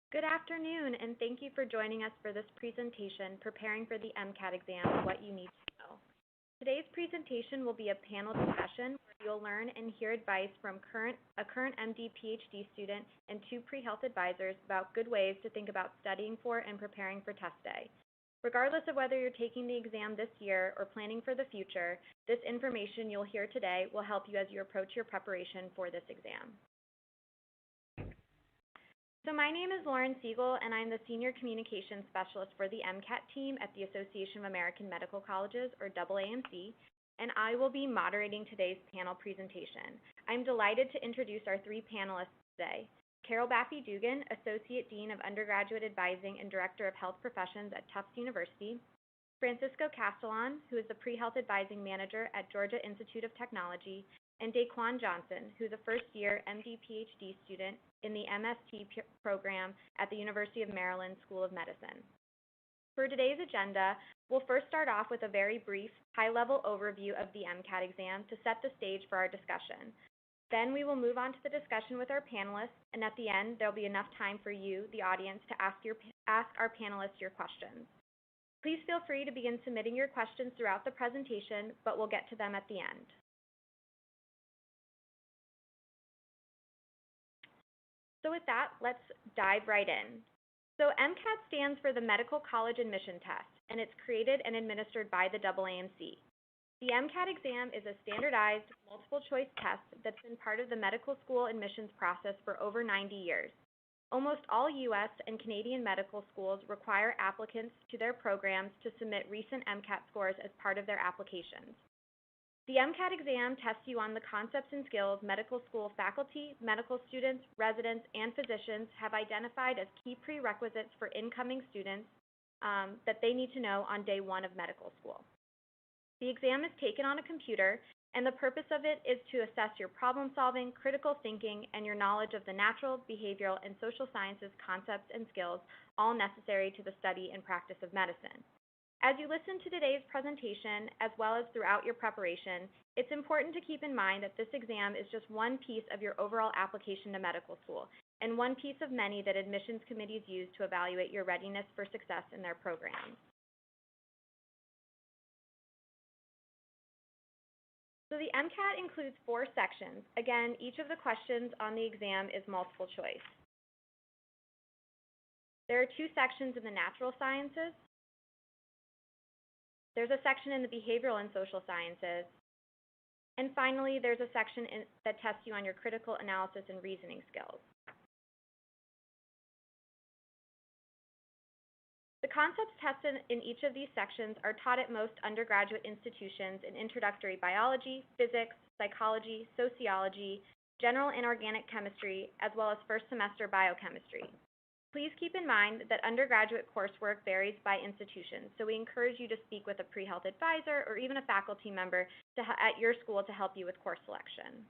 Good afternoon, and thank you for joining us for this presentation, Preparing for the Mcat Exam, What You Need to Know. Today's presentation will be a panel discussion where you'll learn and hear advice from a current MD PhD student and two pre-health advisors about good ways to think about studying for and preparing for test day. Regardless of whether you're taking the exam this year or planning for the future, this information you'll hear today will help you as you approach your preparation for this exam. So my name is Lauren Siegel, and I'm the Senior Communications Specialist for the Mcat team at the Association of American Medical Colleges, or AAMC, and I will be moderating today's panel presentation. I'm delighted to introduce our three panelists today. Carol Baffy-Dugan, Associate Dean of Undergraduate Advising and Director of Health Professions at Tufts University. Francisco Castellan, who is the Pre-Health Advising Manager at Georgia Institute of Technology. And Daquan Johnson, who is a first-year MD PhD student in the MST program at the University of Maryland School of Medicine. For today's agenda, we'll first start off with a very brief, high-level overview of the Mcat exam to set the stage for our discussion. Then we will move on to the discussion with our panelists, and at the end, there'll be enough time for you, the audience, to ask our panelists your questions. Please feel free to begin submitting your questions throughout the presentation, but we'll get to them at the end. So with that, let's dive right in. So Mcat stands for the Medical College Admission Test, and it's created and administered by the AAMC. The Mcat exam is a standardized, multiple-choice test that's been part of the medical school admissions process for over 90 years. Almost all U.S. and Canadian medical schools require applicants to their programs to submit recent Mcat scores as part of their applications. The Mcat exam tests you on the concepts and skills medical school faculty, medical students, residents, and physicians have identified as key prerequisites for incoming students that they need to know on day one of medical school. The exam is taken on a computer, and the purpose of it is to assess your problem-solving, critical thinking, and your knowledge of the natural, behavioral, and social sciences concepts and skills, all necessary to the study and practice of medicine. As you listen to today's presentation, as well as throughout your preparation, it's important to keep in mind that this exam is just one piece of your overall application to medical school, and one piece of many that admissions committees use to evaluate your readiness for success in their programs. So the Mcat includes 4 sections. Again, each of the questions on the exam is multiple choice. There are 2 sections in the natural sciences. There's a section in the behavioral and social sciences. And finally, there's a section that tests you on your critical analysis and reasoning skills. The concepts tested in each of these sections are taught at most undergraduate institutions in introductory biology, physics, psychology, sociology, general inorganic chemistry, as well as first semester biochemistry. Please keep in mind that undergraduate coursework varies by institution, so we encourage you to speak with a pre-health advisor or even a faculty member at your school to help you with course selection.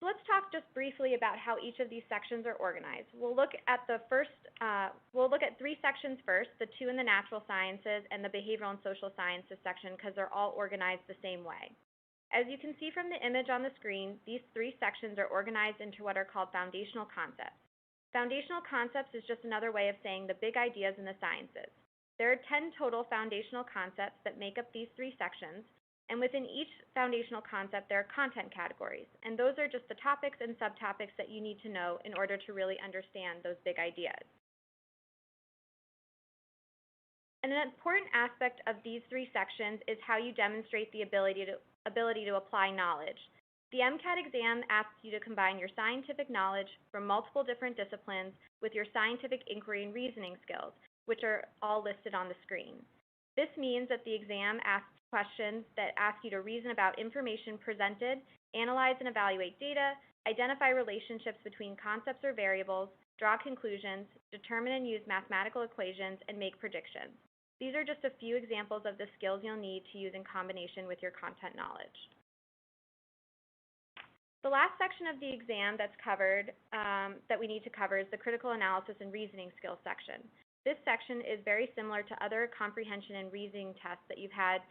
So let's talk just briefly about how each of these sections are organized. We'll look at 3 sections first, the 2 in the natural sciences and the behavioral and social sciences section, because they're all organized the same way. As you can see from the image on the screen, these 3 sections are organized into what are called foundational concepts. Foundational concepts is just another way of saying the big ideas in the sciences. There are 10 total foundational concepts that make up these 3 sections, and within each foundational concept there are content categories, and those are just the topics and subtopics that you need to know in order to really understand those big ideas. And an important aspect of these 3 sections is how you demonstrate the ability to apply knowledge. The Mcat exam asks you to combine your scientific knowledge from multiple different disciplines with your scientific inquiry and reasoning skills, which are all listed on the screen. This means that the exam asks questions that ask you to reason about information presented, analyze and evaluate data, identify relationships between concepts or variables, draw conclusions, determine and use mathematical equations, and make predictions. These are just a few examples of the skills you'll need to use in combination with your content knowledge. The last section of the exam that's covered, that we need to cover is the critical analysis and reasoning skills section. This section is very similar to other comprehension and reasoning tests that you've had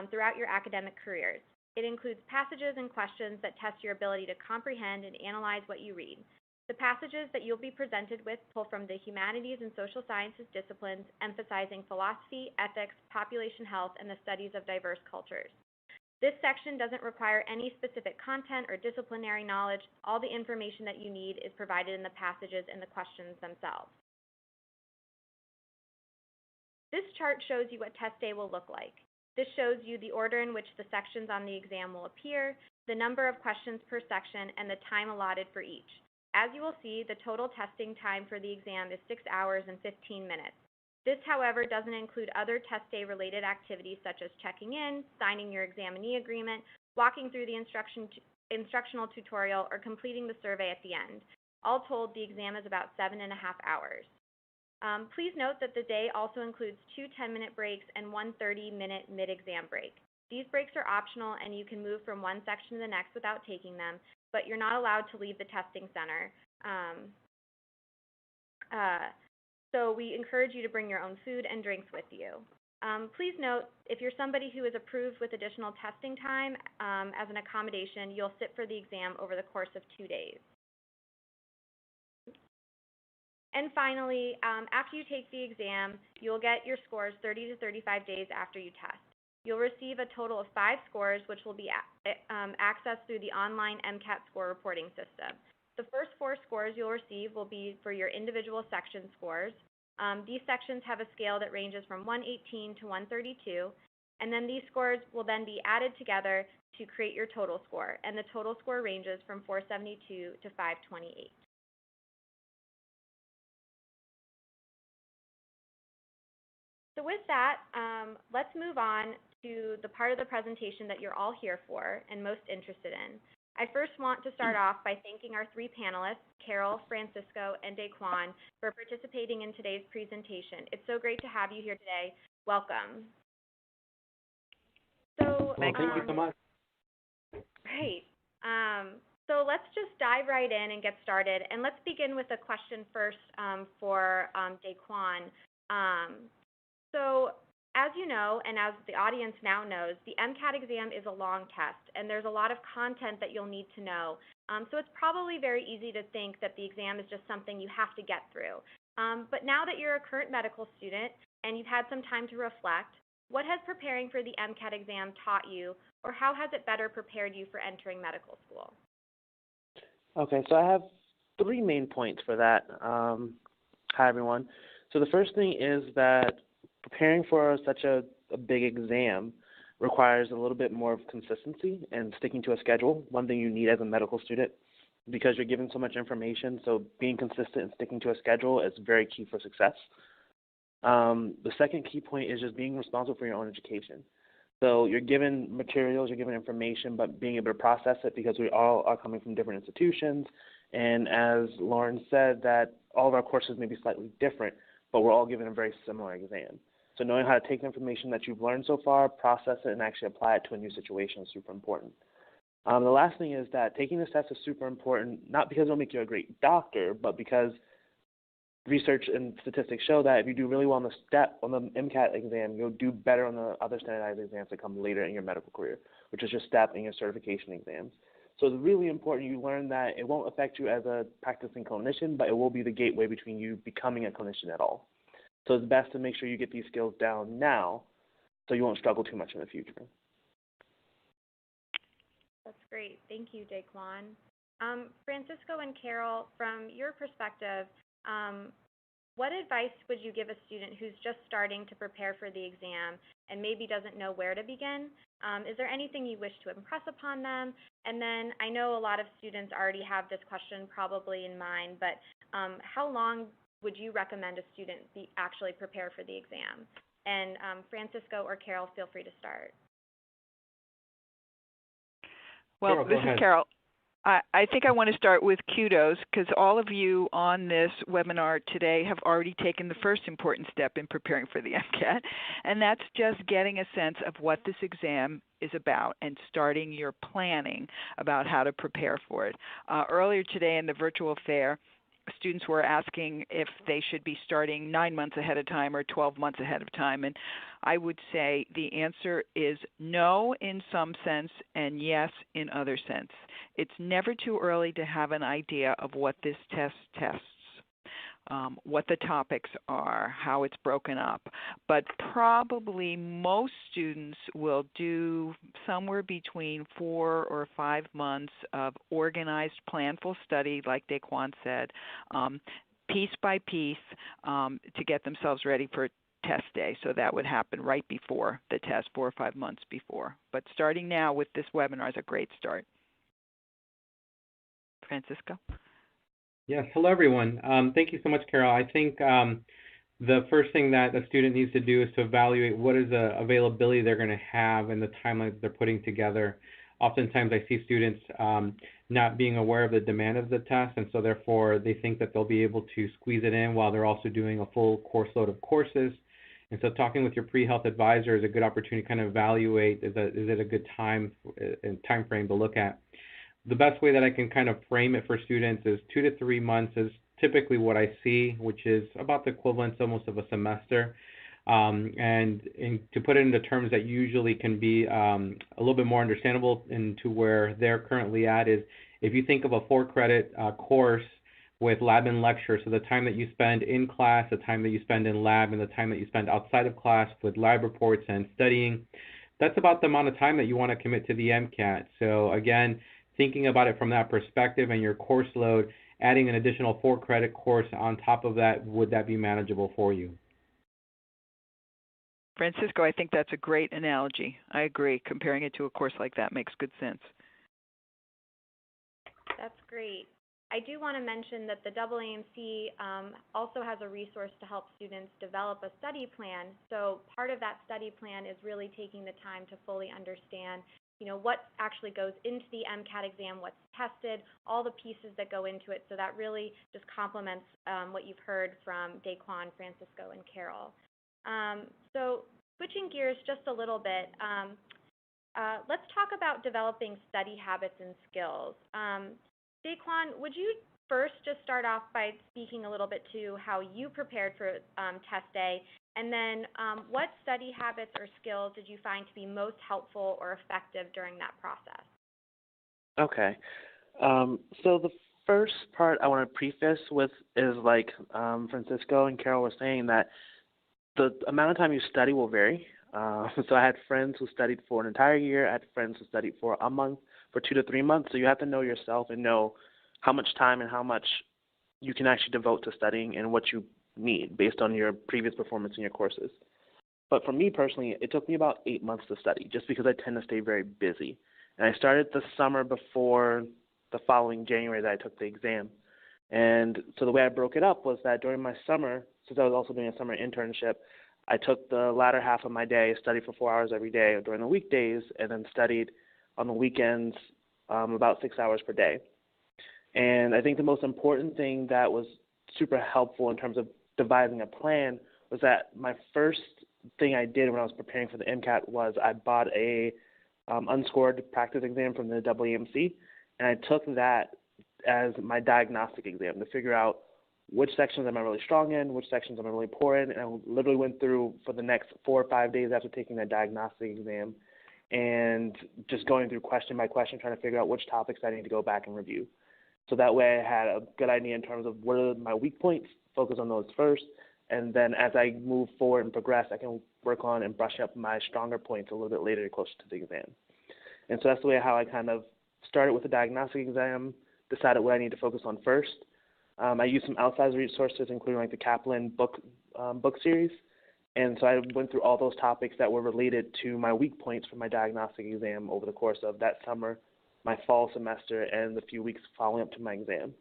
throughout your academic careers. It includes passages and questions that test your ability to comprehend and analyze what you read. The passages that you'll be presented with pull from the humanities and social sciences disciplines, emphasizing philosophy, ethics, population health, and the studies of diverse cultures. This section doesn't require any specific content or disciplinary knowledge. All the information that you need is provided in the passages and the questions themselves. This chart shows you what test day will look like. This shows you the order in which the sections on the exam will appear, the number of questions per section, and the time allotted for each. As you will see, the total testing time for the exam is 6 hours and 15 minutes. This, however, doesn't include other test day-related activities such as checking in, signing your examinee agreement, walking through the instructional tutorial, or completing the survey at the end. All told, the exam is about 7.5 hours. Please note that the day also includes 2 10-minute breaks and 1 30-minute mid-exam break. These breaks are optional, and you can move from one section to the next without taking them, but you're not allowed to leave the testing center. So we encourage you to bring your own food and drinks with you. Please note, if you're somebody who is approved with additional testing time as an accommodation, you'll sit for the exam over the course of 2 days. And finally, after you take the exam, you'll get your scores 30 to 35 days after you test. You'll receive a total of 5 scores, which will be accessed through the online Mcat score reporting system. The first 4 scores you'll receive will be for your individual section scores. These sections have a scale that ranges from 118 to 132, and then these scores will then be added together to create your total score, and the total score ranges from 472 to 528. So with that, let's move on to the part of the presentation that you're all here for and most interested in. I first want to start off by thanking our 3 panelists, Carol, Francisco, and Daquan, for participating in today's presentation. It's so great to have you here today. Welcome. So, thank you so much. Great. So let's just dive right in and get started. And let's begin with a question first for Daquan. So, as you know, and as the audience now knows, the Mcat exam is a long test, and there's a lot of content that you'll need to know. So it's probably very easy to think that the exam is just something you have to get through. But now that you're a current medical student and you've had some time to reflect, what has preparing for the Mcat exam taught you, or how has it better prepared you for entering medical school? Okay, so I have 3 main points for that. Hi, everyone. So the first thing is that preparing for such a big exam requires a little bit more of consistency and sticking to a schedule, one thing you need as a medical student because you're given so much information. So being consistent and sticking to a schedule is very key for success. The second key point is just being responsible for your own education. So you're given materials, you're given information, but being able to process it because we all are coming from different institutions. And as Lauren said, that all of our courses may be slightly different, but we're all given a very similar exam. So knowing how to take the information that you've learned so far, process it, and actually apply it to a new situation is super important. The last thing is that taking this test is super important, not because it'll make you a great doctor, but because research and statistics show that if you do really well on the MCAT exam, you'll do better on the other standardized exams that come later in your medical career, which is your STEP and your certification exams. So it's really important you learn that it won't affect you as a practicing clinician, but it will be the gateway between you becoming a clinician at all. So it's best to make sure you get these skills down now so you won't struggle too much in the future. That's great. Thank you, Daquan. Francisco and Carol, from your perspective, what advice would you give a student who's just starting to prepare for the exam and maybe doesn't know where to begin? Is there anything you wish to impress upon them? And then I know a lot of students already have this question probably in mind, but how long would you recommend a student actually prepare for the exam? And Francisco or Carol, feel free to start. Well, Carol, this is Carol. I think I want to start with kudos because all of you on this webinar today have already taken the first important step in preparing for the MCAT, and that's just getting a sense of what this exam is about and starting your planning about how to prepare for it. Earlier today in the virtual fair, students were asking if they should be starting 9 months ahead of time or 12 months ahead of time. And I would say the answer is no in some sense and yes in other sense. It's never too early to have an idea of what this test tests. What the topics are, how it's broken up. But probably most students will do somewhere between 4 or 5 months of organized, planful study, like Daquan said, piece by piece, to get themselves ready for test day. So that would happen right before the test, 4 or 5 months before. But starting now with this webinar is a great start. Francisco? Yes, hello everyone. Thank you so much, Carol. I think the first thing that a student needs to do is to evaluate what is the availability they're going to have and the timeline that they're putting together. Oftentimes I see students not being aware of the demand of the test, and so therefore they think that they'll be able to squeeze it in while they're also doing a full course load of courses. And so talking with your pre-health advisor is a good opportunity to kind of evaluate, is it a good time and time frame to look at. The best way that I can kind of frame it for students is 2 to 3 months is typically what I see, which is about the equivalent almost of a semester. And to put it into terms that usually can be a little bit more understandable into where they're currently at is, if you think of a 4-credit course with lab and lecture, so the time that you spend in class, the time that you spend in lab, and the time that you spend outside of class with lab reports and studying, that's about the amount of time that you want to commit to the Mcat. So again, thinking about it from that perspective and your course load, adding an additional 4-credit course on top of that, would that be manageable for you? Francisco, I think that's a great analogy. I agree. Comparing it to a course like that makes good sense. That's great. I do want to mention that the AAMC also has a resource to help students develop a study plan. So part of that study plan is really taking the time to fully understand what actually goes into the Mcat exam, what's tested, all the pieces that go into it. So that really just complements what you've heard from Daquan, Francisco, and Carol. So switching gears just a little bit, let's talk about developing study habits and skills. Daquan, would you first just start off by speaking a little bit to how you prepared for test day, and then what study habits or skills did you find to be most helpful or effective during that process? Okay. So the first part I want to preface with is like Francisco and Carol were saying, that the amount of time you study will vary. So I had friends who studied for an entire year. I had friends who studied for a month, for 2 to 3 months. So you have to know yourself and know how much time and how much you can actually devote to studying and what you need based on your previous performance in your courses. But for me personally, it took me about 8 months to study, just because I tend to stay very busy. And I started the summer before the following January that I took the exam. And so the way I broke it up was that during my summer, since I was also doing a summer internship, I took the latter half of my day, studied for 4 hours every day during the weekdays, and then studied on the weekends about 6 hours per day. And I think the most important thing that was super helpful in terms of devising a plan was that my first thing I did when I was preparing for the Mcat was I bought a unscored practice exam from the AAMC, and I took that as my diagnostic exam to figure out which sections am I really strong in, which sections am I really poor in, and I literally went through for the next 4 or 5 days after taking that diagnostic exam and just going through question by question, trying to figure out which topics I need to go back and review. So that way I had a good idea in terms of what are my weak points, focus on those first, and then as I move forward and progress, I can work on and brush up my stronger points a little bit later, closer to the exam. And so that's the way how I kind of started with the diagnostic exam, decided what I need to focus on first. I used some outside resources, including like the Kaplan book series. And so I went through all those topics that were related to my weak points for my diagnostic exam over the course of that summer, my fall semester, and the few weeks following up to my exam.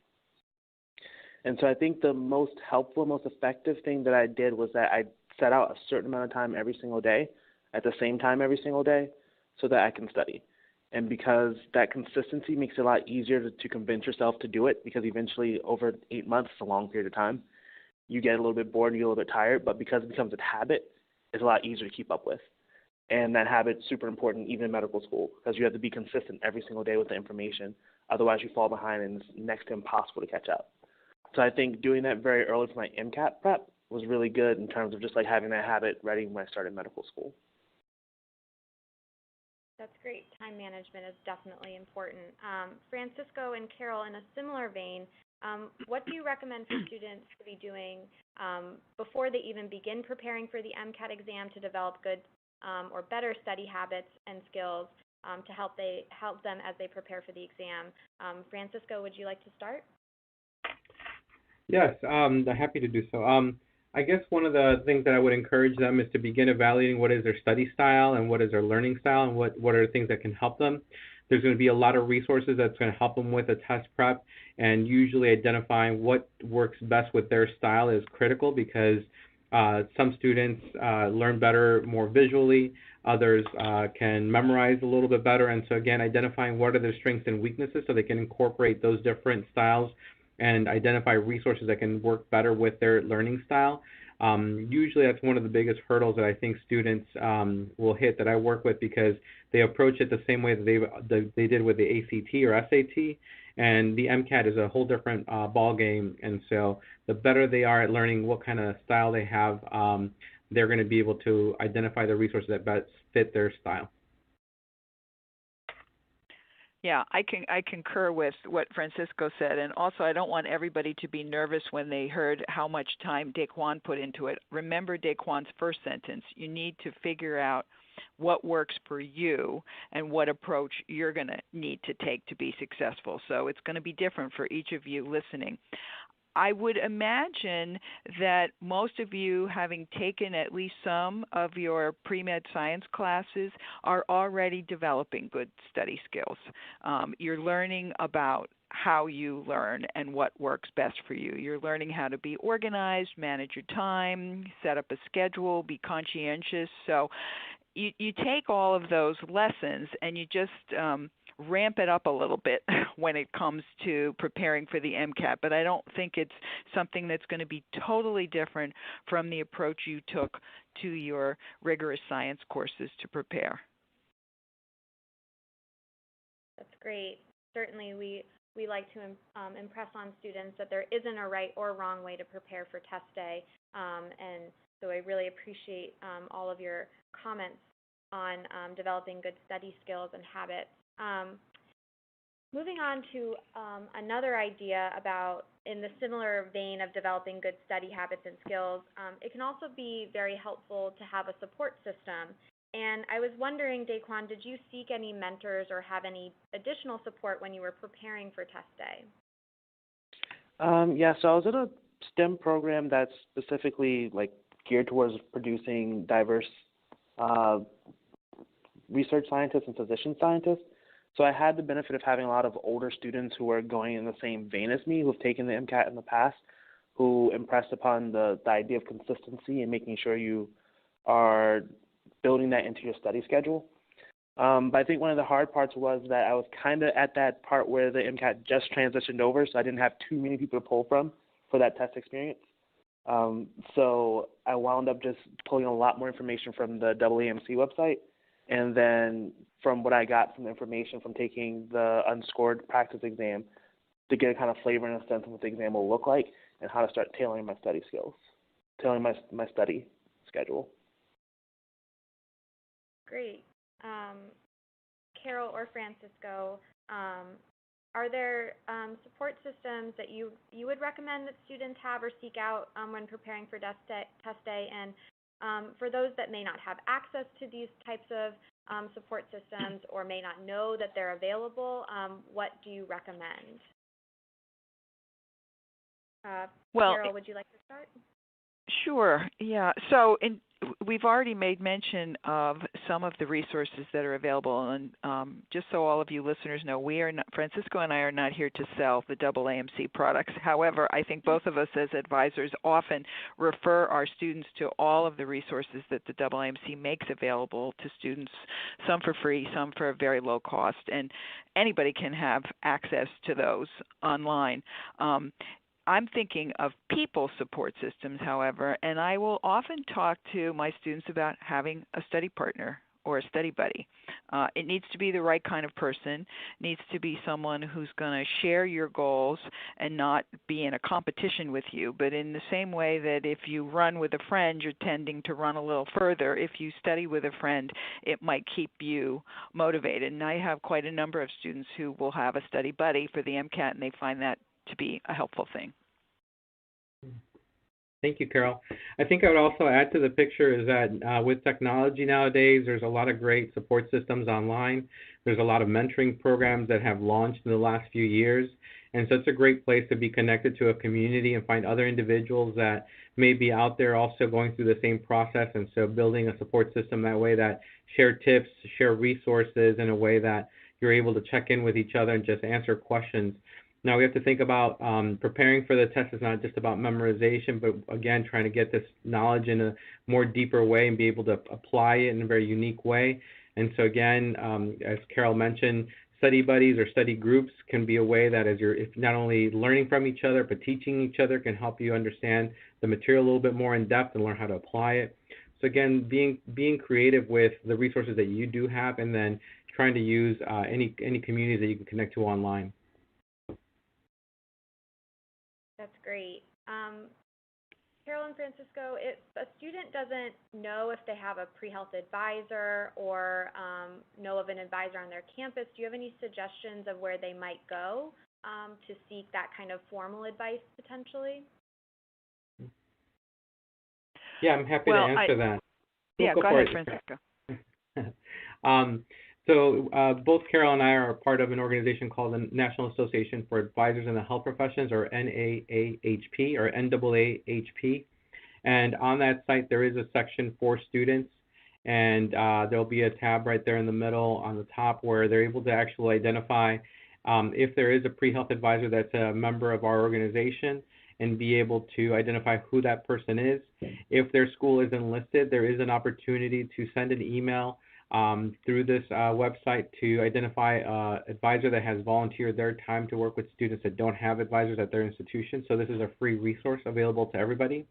And so I think the most helpful, most effective thing that I did was that I set out a certain amount of time every single day at the same time every single day so that I can study. And because that consistency makes it a lot easier to convince yourself to do it, because eventually over 8 months, it's a long period of time, you get a little bit bored, you get a little bit tired, but because it becomes a habit, it's a lot easier to keep up with. And that habit's super important even in medical school, because you have to be consistent every single day with the information. Otherwise, you fall behind and it's next to impossible to catch up. So I think doing that very early for my Mcat prep was really good in terms of just like having that habit ready when I started medical school. That's great. Time management is definitely important. Francisco and Carol, in a similar vein, what do you recommend for students to be doing before they even begin preparing for the Mcat exam to develop good or better study habits and skills to help them as they prepare for the exam? Francisco, would you like to start? Yes, happy to do so. I guess one of the things that I would encourage them is to begin evaluating what is their study style and what is their learning style and what are the things that can help them. There's going to be a lot of resources that's going to help them with a test prep, and usually identifying what works best with their style is critical because some students learn better more visually, others can memorize a little bit better, and so again, identifying what are their strengths and weaknesses so they can incorporate those different styles and identify resources that can work better with their learning style. Usually that's one of the biggest hurdles that I think students will hit that I work with because they approach it the same way that they did with the ACT or SAT, and the Mcat is a whole different ball game, and so the better they are at learning what kind of style they have, they're going to be able to identify the resources that best fit their style. Yeah, I concur with what Francisco said, and also I don't want everybody to be nervous when they heard how much time Daquan put into it. Remember Daquan's first sentence. You need to figure out what works for you and what approach you're going to need to take to be successful. So it's going to be different for each of you listening. I would imagine that most of you, having taken at least some of your pre-med science classes, are already developing good study skills. You're learning about how you learn and what works best for you. You're learning how to be organized, manage your time, set up a schedule, be conscientious. So you take all of those lessons and you just ramp it up a little bit when it comes to preparing for the Mcat, but I don't think it's something that's going to be totally different from the approach you took to your rigorous science courses to prepare. That's great. Certainly we like to impress on students that there isn't a right or wrong way to prepare for test day, and so I really appreciate all of your comments on developing good study skills and habits. Moving on to another idea about, in the similar vein of developing good study habits and skills, it can also be very helpful to have a support system. And I was wondering, Daquan, did you seek any mentors or have any additional support when you were preparing for test day? Yeah, so I was in a STEM program that's specifically like geared towards producing diverse research scientists and physician scientists. So I had the benefit of having a lot of older students who were going in the same vein as me, who have taken the Mcat in the past, who impressed upon the idea of consistency and making sure you are building that into your study schedule. But I think one of the hard parts was that I was kind of at that part where the Mcat just transitioned over, so I didn't have too many people to pull from for that test experience. So I wound up just pulling a lot more information from the AAMC website, and then from what I got from the information from taking the unscored practice exam to get a kind of flavor and a sense of what the exam will look like and how to start tailoring my study skills, tailoring my study schedule. Great. Carol or Francisco, are there support systems that you would recommend that students have or seek out when preparing for test day? And for those that may not have access to these types of support systems or may not know that they're available, what do you recommend? Carol, would you like to start? Sure. Yeah. So we've already made mention of some of the resources that are available, and just so all of you listeners know, Francisco and I are not here to sell the AAMC products. However, I think both of us as advisors often refer our students to all of the resources that the AAMC makes available to students, some for free, some for a very low cost, and anybody can have access to those online. I'm thinking of people support systems, however, and I will often talk to my students about having a study partner or a study buddy. It needs to be the right kind of person. It needs to be someone who's going to share your goals and not be in a competition with you. But in the same way that if you run with a friend, you're tending to run a little further. If you study with a friend, it might keep you motivated. And I have quite a number of students who will have a study buddy for the MCAT, and they find that to be a helpful thing. Thank you, Carol. I think I would also add to the picture is that with technology nowadays, there's a lot of great support systems online. There's a lot of mentoring programs that have launched in the last few years. And so it's a great place to be connected to a community and find other individuals that may be out there also going through the same process. And so building a support system that way that share tips, share resources in a way that you're able to check in with each other and just answer questions. Now we have to think about preparing for the test is not just about memorization, but again, trying to get this knowledge in a more deeper way and be able to apply it in a very unique way. And so again, as Carol mentioned, study buddies or study groups can be a way that as you're not only learning from each other, but teaching each other can help you understand the material a little bit more in depth and learn how to apply it. So again, being creative with the resources that you do have, and then trying to use any communities that you can connect to online. That's great. Carol and Francisco, if a student doesn't know if they have a pre-health advisor or know of an advisor on their campus, do you have any suggestions of where they might go to seek that kind of formal advice potentially? Yeah, I'm happy to answer that. Yeah, go ahead, Francisco. So both Carol and I are part of an organization called the National Association for Advisors in the Health Professions, or NAAHP, or NAAHP. And on that site, there is a section for students, and there'll be a tab right there in the middle on the top where they're able to actually identify if there is a pre-health advisor that's a member of our organization, and be able to identify who that person is. If their school isn't listed, there is an opportunity to send an email through this website to identify an advisor that has volunteered their time to work with students that don't have advisors at their institution. So this is a free resource available to everybody.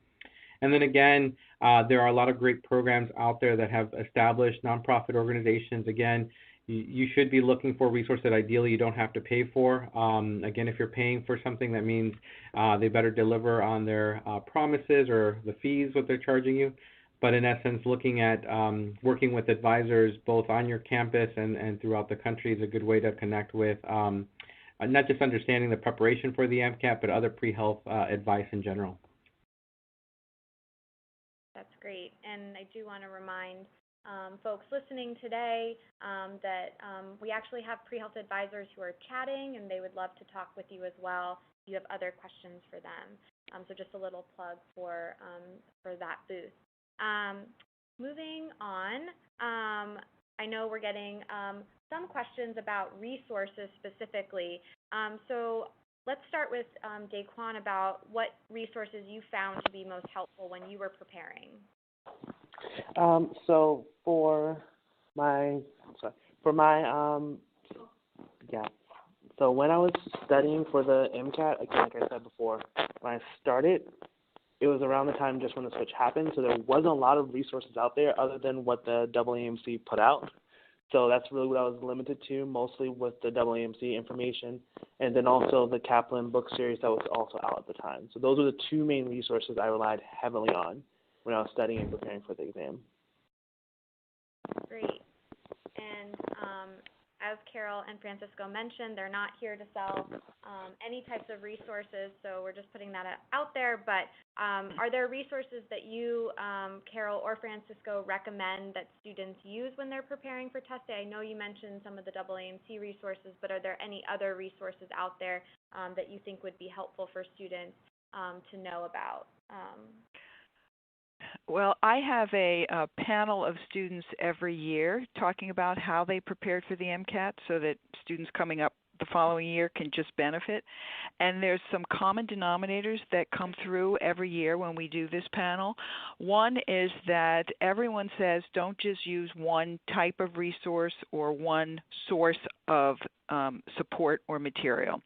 And then again, there are a lot of great programs out there that have established nonprofit organizations. Again, you should be looking for a resource that ideally you don't have to pay for. Again, if you're paying for something, that means they better deliver on their promises or the fees, what they're charging you. But in essence, looking at working with advisors both on your campus and throughout the country is a good way to connect with not just understanding the preparation for the MCAT, but other pre-health advice in general. That's great. And I do want to remind folks listening today that we actually have pre-health advisors who are chatting, and they would love to talk with you as well if you have other questions for them. So just a little plug for that booth. Moving on, I know we're getting some questions about resources specifically. So let's start with Daquan about what resources you found to be most helpful when you were preparing. So so when I was studying for the MCAT, again, like I said before, when I started, it was around the time just when the switch happened, so there wasn't a lot of resources out there other than what the AAMC put out. So that's really what I was limited to, mostly with the AAMC information, and then also the Kaplan book series that was also out at the time. So those were the two main resources I relied heavily on when I was studying and preparing for the exam. Great. And as Carol and Francisco mentioned, they're not here to sell any types of resources, so we're just putting that out there. But are there resources that you, Carol or Francisco, recommend that students use when they're preparing for test day? I know you mentioned some of the AAMC resources, but are there any other resources out there that you think would be helpful for students to know about? Well, I have a panel of students every year talking about how they prepared for the MCAT so that students coming up the following year can just benefit. And there's some common denominators that come through every year when we do this panel. One is that everyone says don't just use one type of resource or one source of support or material.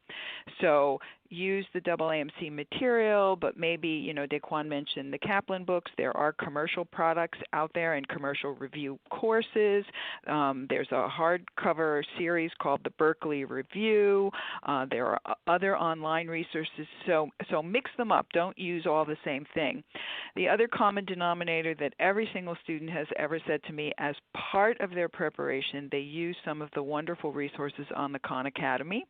So use the AAMC material, but maybe, Daquan mentioned the Kaplan books. There are commercial products out there and commercial review courses. There's a hardcover series called the Berkeley Review. There are other online resources. So mix them up. Don't use all the same thing. The other common denominator that every single student has ever said to me as part of their preparation, they use some of the wonderful resources on the Khan Academy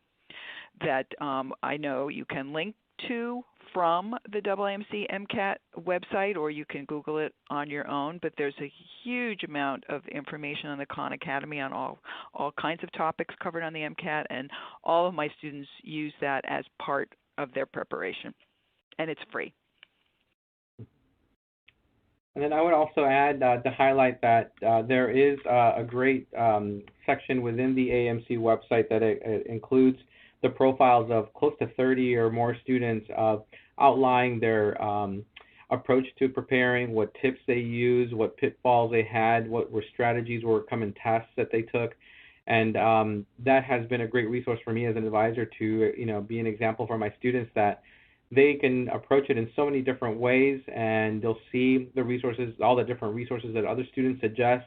that I know you can link to from the AAMC Mcat website, or you can Google it on your own, but there's a huge amount of information on the Khan Academy on all kinds of topics covered on the Mcat, and all of my students use that as part of their preparation, and it's free. And then I would also add to highlight that there is a great section within the AAMC website that it includes the profiles of close to 30 or more students outlining their approach to preparing, what tips they use, what pitfalls they had, what were strategies or common tests that they took. And that has been a great resource for me as an advisor to be an example for my students that they can approach it in so many different ways, and they'll see the resources, all the different resources that other students suggest,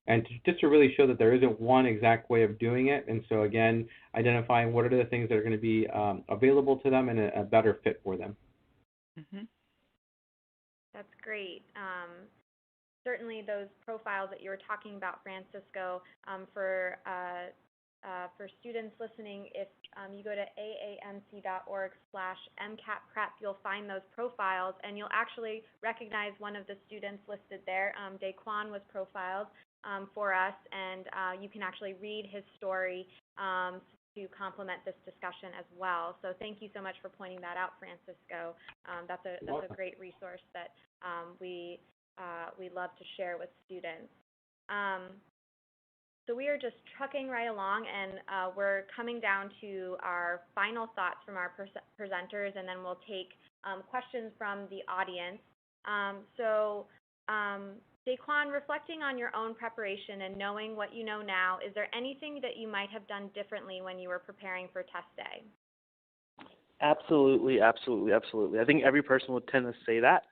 and just to really show that there isn't one exact way of doing it. And so again, identifying what are the things that are going to be available to them and a better fit for them. Mm-hmm. That's great. Certainly those profiles that you were talking about, Francisco, for students listening, if you go to aamc.org/MCATprep, you'll find those profiles, and you'll actually recognize one of the students listed there. Daquan was profiled for us, and you can actually read his story to complement this discussion as well. So thank you so much for pointing that out, Francisco. That's a great resource that we love to share with students. So we are just trucking right along, and we're coming down to our final thoughts from our presenters, and then we'll take questions from the audience. Daquan, reflecting on your own preparation and knowing what you know now, is there anything that you might have done differently when you were preparing for test day? Absolutely, absolutely, absolutely. I think every person would tend to say that,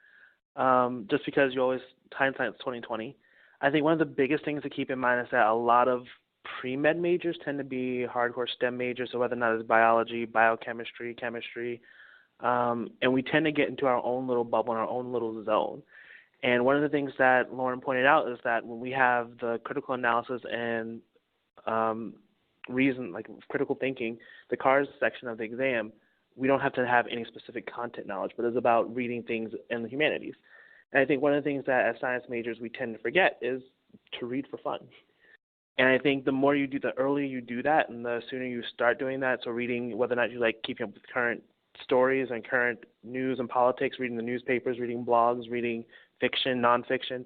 just because you always, hindsight's 20/20. I think one of the biggest things to keep in mind is that a lot of pre-med majors tend to be hardcore STEM majors, so whether or not it's biology, biochemistry, chemistry, and we tend to get into our own little bubble, in our own little zone. And one of the things that Lauren pointed out is that when we have the critical analysis and critical thinking, the CARS section of the exam, we don't have to have any specific content knowledge, but it's about reading things in the humanities. And I think one of the things that as science majors we tend to forget is to read for fun. And I think the more you do, the earlier you do that, and the sooner you start doing that, so reading, whether or not you like keeping up with current stories and current news and politics, reading the newspapers, reading blogs, reading fiction, nonfiction,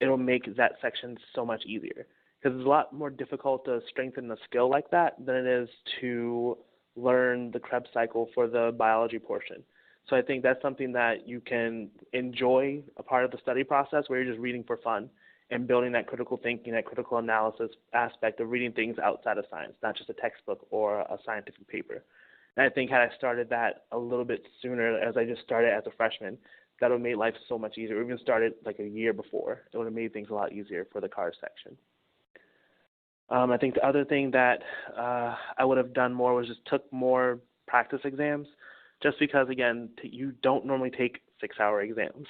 it'll make that section so much easier. Because it's a lot more difficult to strengthen a skill like that than it is to learn the Krebs cycle for the biology portion. So I think that's something that you can enjoy a part of the study process where you're just reading for fun and building that critical thinking, that critical analysis aspect of reading things outside of science, not just a textbook or a scientific paper. And I think had I started that a little bit sooner, as I just started as a freshman, that would have made life so much easier. Or even started like a year before. It would have made things a lot easier for the CARS section. I think the other thing that I would have done more was just took more practice exams, just because, again, you don't normally take 6-hour exams.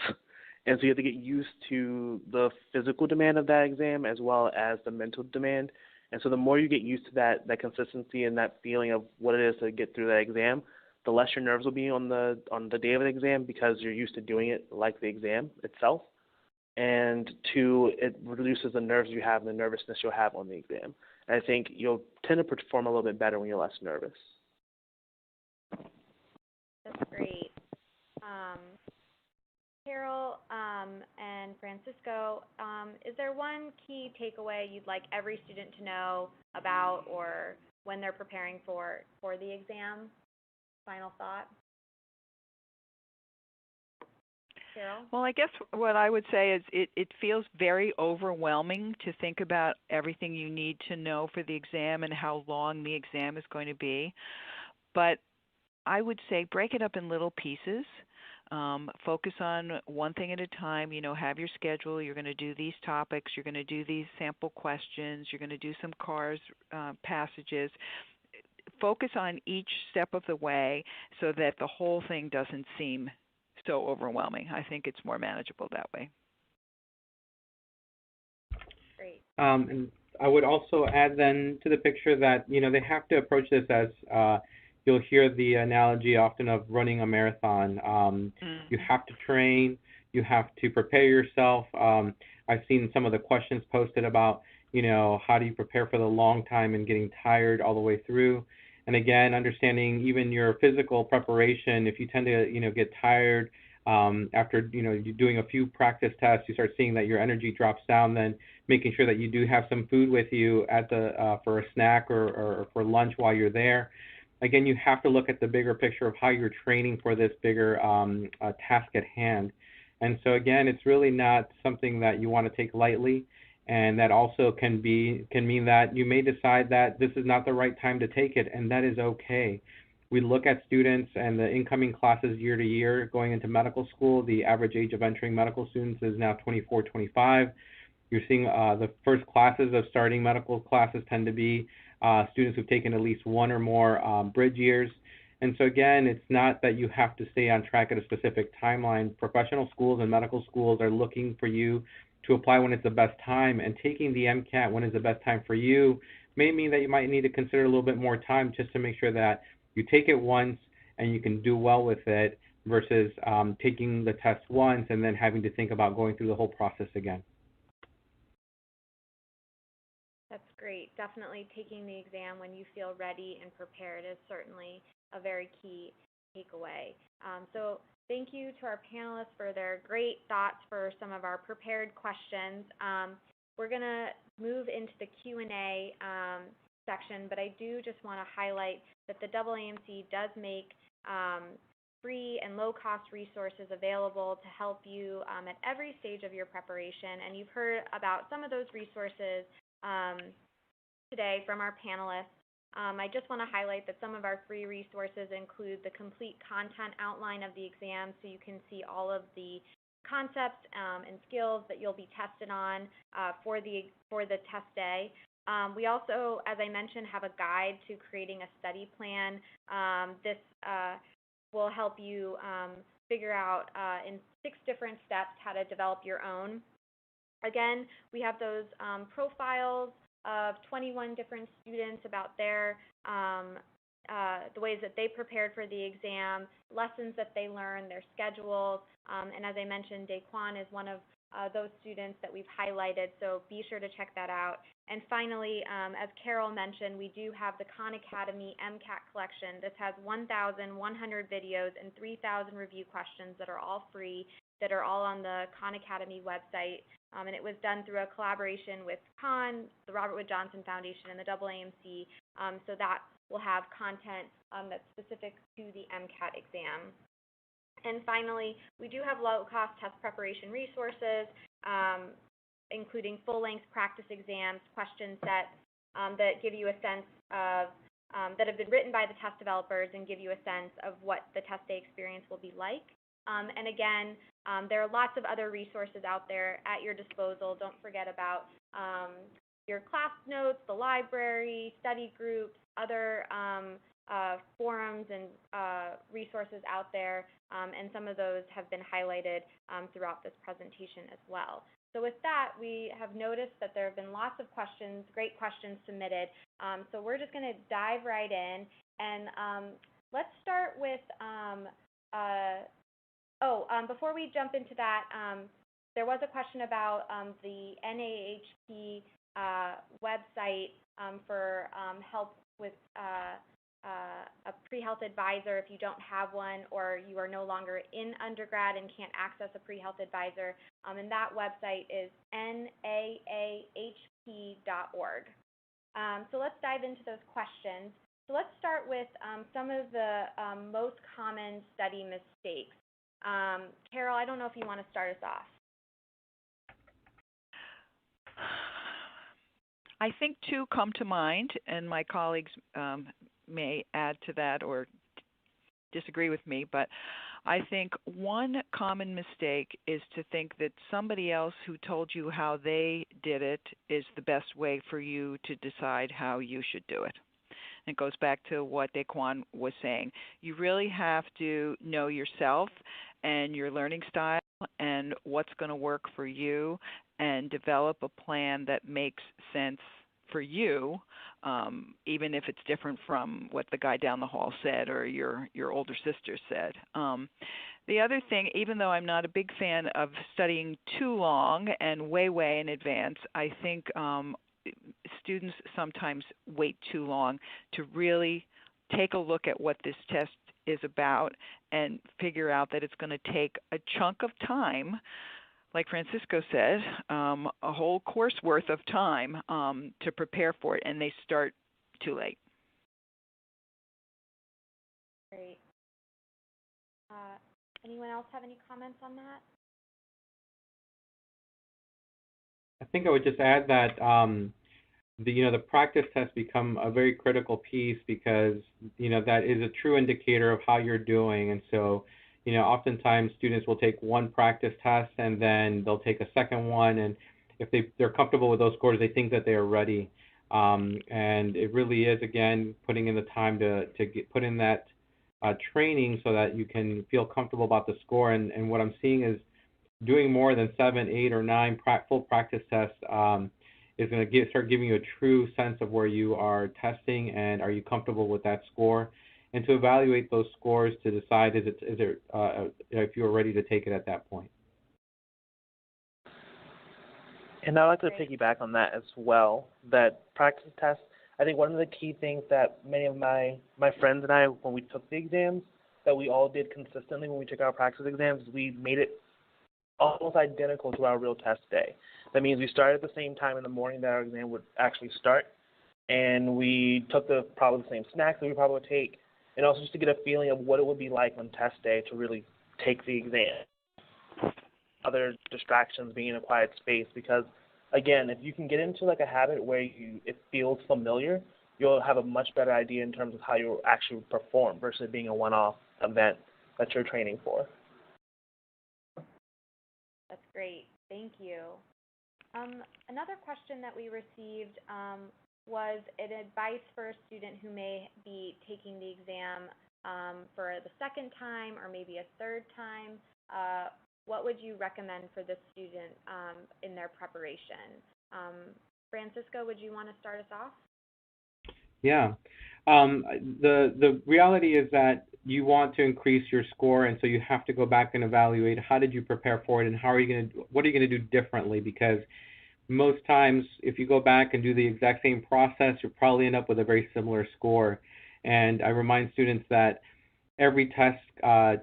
And so you have to get used to the physical demand of that exam as well as the mental demand. And so the more you get used to that consistency and that feeling of what it is to get through that exam, the less your nerves will be on the day of the exam, because you're used to doing it like the exam itself. And two, it reduces the nerves you have and the nervousness you'll have on the exam. And I think you'll tend to perform a little bit better when you're less nervous. That's great. Carol and Francisco, is there one key takeaway you'd like every student to know about or when they're preparing for the exam? Final thought? Carol? Well, I guess what I would say is it feels very overwhelming to think about everything you need to know for the exam and how long the exam is going to be. But I would say break it up in little pieces. Focus on one thing at a time. Have your schedule. You're going to do these topics. You're going to do these sample questions. You're going to do some CARS passages. Focus on each step of the way so that the whole thing doesn't seem so overwhelming. I think it's more manageable that way. Great. And I would also add then to the picture that, they have to approach this as, you'll hear the analogy often of running a marathon. You have to train, you have to prepare yourself. I've seen some of the questions posted about, how do you prepare for the long time and getting tired all the way through. And again, understanding even your physical preparation, if you tend to, get tired after, you're doing a few practice tests, you start seeing that your energy drops down, then making sure that you do have some food with you at the for a snack or for lunch while you're there. Again, you have to look at the bigger picture of how you're training for this bigger task at hand. And so again, it's really not something that you want to take lightly. And that also can mean that you may decide that this is not the right time to take it, and that is okay. We look at students and the incoming classes year to year going into medical school. The average age of entering medical students is now 24, 25. You're seeing the first classes of starting medical classes tend to be students who've taken at least one or more bridge years. And so again, it's not that you have to stay on track at a specific timeline. Professional schools and medical schools are looking for you to apply when it's the best time, and taking the MCAT when it's the best time for you may mean that you might need to consider a little bit more time just to make sure that you take it once and you can do well with it versus taking the test once and then having to think about going through the whole process again. That's great. Definitely taking the exam when you feel ready and prepared is certainly a very key takeaway. So thank you to our panelists for their great thoughts for some of our prepared questions. We're going to move into the Q&A section, but I do just want to highlight that the AAMC does make free and low-cost resources available to help you at every stage of your preparation. And you've heard about some of those resources today from our panelists. I just want to highlight that some of our free resources include the complete content outline of the exam, so you can see all of the concepts and skills that you'll be tested on for the test day. We also, as I mentioned, have a guide to creating a study plan. This will help you figure out in 6 different steps how to develop your own. Again, we have those profiles of 21 different students about their the ways that they prepared for the exam, lessons that they learned, their schedules, and as I mentioned, Daquan is one of those students that we've highlighted, so be sure to check that out. And finally, as Carol mentioned, we do have the Khan Academy Mcat collection. This has 1,100 videos and 3,000 review questions that are all free, that are all on the Khan Academy website. And it was done through a collaboration with Khan, the Robert Wood Johnson Foundation, and the AAMC, so that will have content that's specific to the Mcat exam. And finally, we do have low-cost test preparation resources, including full-length practice exams, question sets that give you a sense of, that have been written by the test developers and give you a sense of what the test day experience will be like. And again, there are lots of other resources out there at your disposal. Don't forget about your class notes, the library, study groups, other forums and resources out there, and some of those have been highlighted throughout this presentation as well. So with that, we have noticed that there have been lots of questions, great questions submitted. So we're just going to dive right in, and let's start with before we jump into that, there was a question about the NAHP website for help with a pre-health advisor if you don't have one, or you are no longer in undergrad and can't access a pre-health advisor. And that website is naahp.org. So let's dive into those questions. So let's start with some of the most common study mistakes. Carol, I don't know if you want to start us off. I think two come to mind, and my colleagues may add to that or disagree with me, but I think one common mistake is to think that somebody else who told you how they did it is the best way for you to decide how you should do it. And it goes back to what Daquan was saying. You really have to know yourself and your learning style and what's going to work for you and develop a plan that makes sense for you, even if it's different from what the guy down the hall said or your older sister said. The other thing, even though I'm not a big fan of studying too long and way in advance, I think students sometimes wait too long to really take a look at what this test is about and figure out that it's going to take a chunk of time, like Francisco said, a whole course worth of time to prepare for it, and they start too late. Great. Anyone else have any comments on that? I think I would just add that the practice tests become a very critical piece because that is a true indicator of how you're doing, and so oftentimes students will take one practice test and then they'll take a second one, and if they're comfortable with those scores, they think that they are ready. And it really is, again, putting in the time to put in that training so that you can feel comfortable about the score. And what I'm seeing is doing more than 7, 8, or 9 full practice tests is going to start giving you a true sense of where you are testing and are you comfortable with that score, and to evaluate those scores to decide if you are ready to take it at that point. And I'd like to piggyback on that as well, that practice tests, I think one of the key things that many of my friends and I, when we took the exams, that we all did consistently when we took our practice exams, is we made it almost identical to our real test day. That means we started at the same time in the morning that our exam would actually start, and we took probably the same snacks that we probably would take, and also just to get a feeling of what it would be like on test day to really take the exam. Other distractions, being in a quiet space, because again, if you can get into like a habit where it feels familiar, you'll have a much better idea in terms of how you'll actually perform versus being a one-off event that you're training for. That's great. Thank you. Another question that we received was an advice for a student who may be taking the exam for the second time or maybe a third time. What would you recommend for this student in their preparation? Francisco, would you want to start us off? Yeah. The reality is that you want to increase your score, and so you have to go back and evaluate how did you prepare for it and what are you going to do differently, because most times if you go back and do the exact same process, you'll probably end up with a very similar score. And I remind students that every test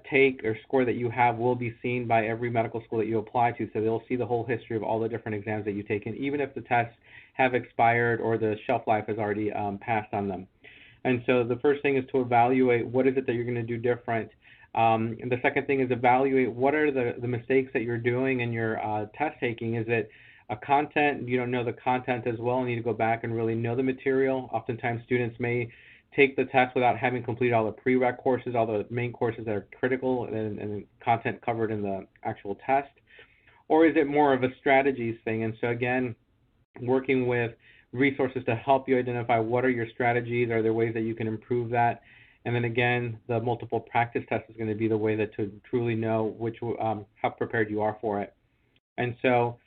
take or score that you have will be seen by every medical school that you apply to, so they'll see the whole history of all the different exams that you've taken, even if the tests have expired or the shelf life has already passed on them. And so the first thing is to evaluate what is it that you're going to do different. And the second thing is evaluate what are the mistakes that you're doing in your test taking. Is it a content, you don't know the content as well, and you need to go back and really know the material. Oftentimes students may take the test without having completed all the prereq courses, all the main courses that are critical and content covered in the actual test. Or is it more of a strategies thing? And so again, working with resources to help you identify what are your strategies, are there ways that you can improve that? And then again, the multiple practice test is going to be the way that to truly know how prepared you are for it. And so,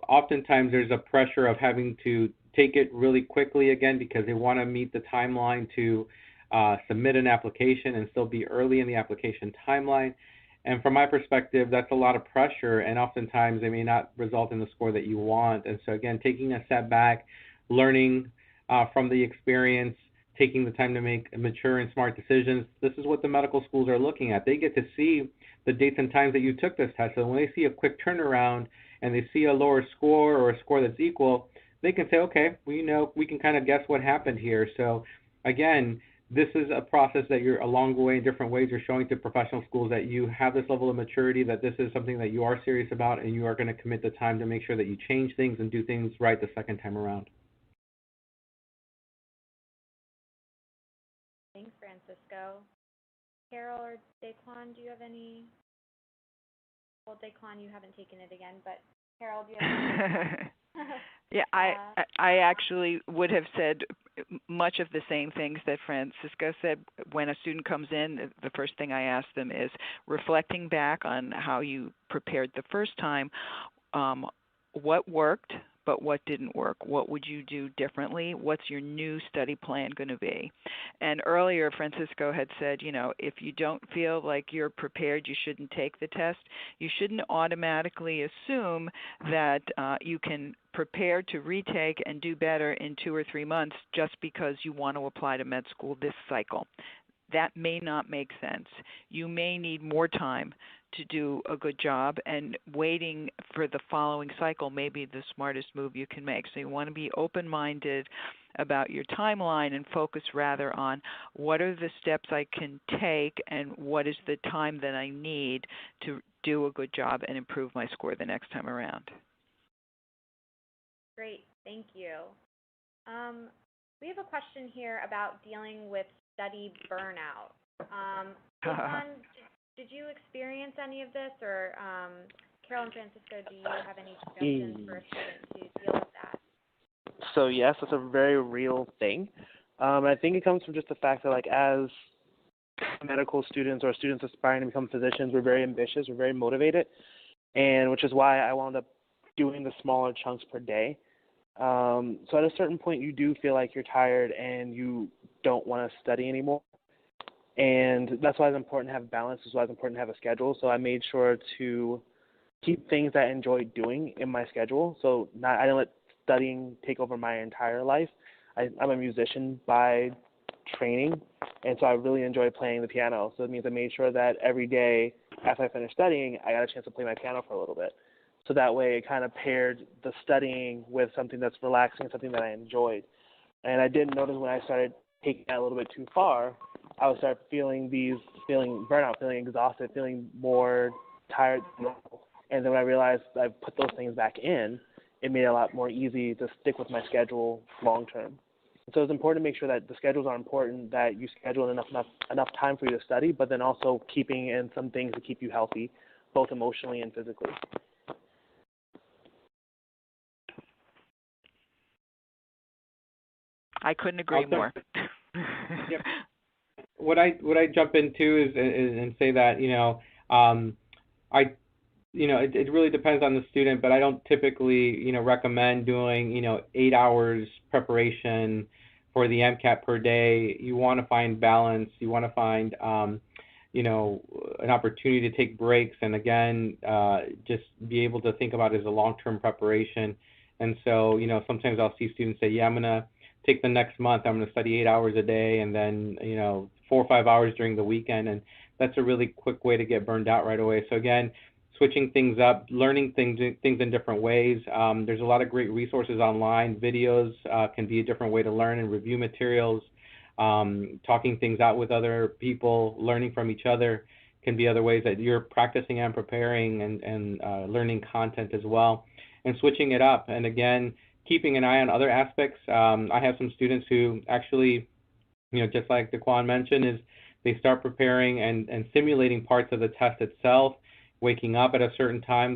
oftentimes there's a pressure of having to take it really quickly again because they want to meet the timeline to submit an application and still be early in the application timeline. And from my perspective, that's a lot of pressure, and oftentimes they may not result in the score that you want. And so again, taking a step back, learning from the experience, taking the time to make mature and smart decisions. This is what the medical schools are looking at. They get to see the dates and times that you took this test. So when they see a quick turnaround and they see a lower score or a score that's equal, they can say, okay, we can kind of guess what happened here. So again, this is a process that you're along the way in different ways. You're showing to professional schools that you have this level of maturity, that this is something that you are serious about, and you are going to commit the time to make sure that you change things and do things right the second time around. Thanks, Francisco. Carol or Daquan, do you have any? Well, Daquan, you haven't taken it again, but Carol, do you have any? Yeah, I actually would have said much of the same things that Francisco said. When a student comes in, the first thing I ask them is, reflecting back on how you prepared the first time, what worked, but what didn't work? What would you do differently? What's your new study plan going to be? And earlier, Francisco had said, you know, if you don't feel like you're prepared, you shouldn't take the test. You shouldn't automatically assume that you can prepare to retake and do better in 2 or 3 months just because you want to apply to med school this cycle. That may not make sense. You may need more time to do a good job, and waiting for the following cycle may be the smartest move you can make. So you want to be open-minded about your timeline and focus rather on what are the steps I can take and what is the time that I need to do a good job and improve my score the next time around. Great, thank you. We have a question here about dealing with study burnout. Daquan, did you experience any of this, or Carol and Francisco, do you have any suggestions for a student to deal with that? So yes, it's a very real thing. I think it comes from just the fact that, like, as medical students or students aspiring to become physicians, we're very ambitious, we're very motivated, and which is why I wound up doing the smaller chunks per day. So at a certain point, you do feel like you're tired and you don't want to study anymore. And that's why it's important to have balance. That's why it's important to have a schedule. So I made sure to keep things that I enjoyed doing in my schedule. So I didn't let studying take over my entire life. I'm a musician by training, and so I really enjoy playing the piano. So it means I made sure that every day after I finished studying, I got a chance to play my piano for a little bit. So that way it kind of paired the studying with something that's relaxing, something that I enjoyed. And I did notice when I started taking that a little bit too far, I would start feeling burnout, feeling exhausted, feeling more tired than normal. And then when I realized I put those things back in, it made it a lot more easy to stick with my schedule long term. So it's important to make sure that the schedules are important, that you schedule enough time for you to study, but then also keeping in some things to keep you healthy, both emotionally and physically. I couldn't agree more. Yep. What I jump into is and say that it really depends on the student, but I don't typically recommend doing 8 hours preparation for the Mcat per day. You want to find balance. You want to find an opportunity to take breaks, and again just be able to think about it as a long-term preparation. And so sometimes I'll see students say, yeah, I'm gonna take the next month, I'm going to study 8 hours a day, and then 4 or 5 hours during the weekend, and that's a really quick way to get burned out right away. So again, switching things up, learning things in different ways. There's a lot of great resources online. Videos can be a different way to learn and review materials. Talking things out with other people, learning from each other can be other ways that you're practicing and preparing and learning content as well, and switching it up. And again, keeping an eye on other aspects. I have some students who actually, just like Daquan mentioned, is they start preparing and simulating parts of the test itself, waking up at a certain time,